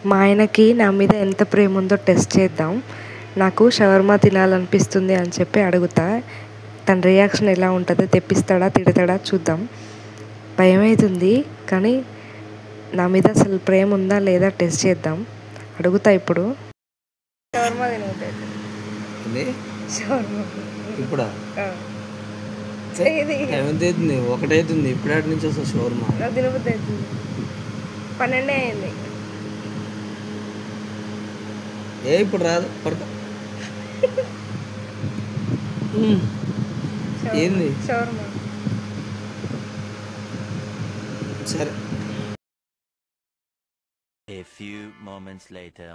మా ఆయనకి నా మీద ఎంత ప్రేమ ఉందో టెస్ట్ చేద్దాం. నాకు షవర్మా తినాలనిపిస్తుంది అని చెప్పి అడుగుతా. తన రియాక్షన్ ఎలా ఉంటుందో, తెప్పిస్తాడా తిడతాడా చూద్దాం. భయమవుతుంది కానీ నా మీద అసలు ప్రేమ ఉందా లేదా టెస్ట్ చేద్దాం. అడుగుతా ఇప్పుడు. షవర్మా తినవుతుంది ఇప్పుడా? ఏమైతుంది? ఒకటైతుంది. ఇప్పుడు అటు నుంచి వస్తుంది షవర్మా. తినబుద్ధి అవుతుంది. 12 అయింది. ఇప్పుడు రాదు. పడుకో. ఏంది? షవర్మా. సరే. A few moments later.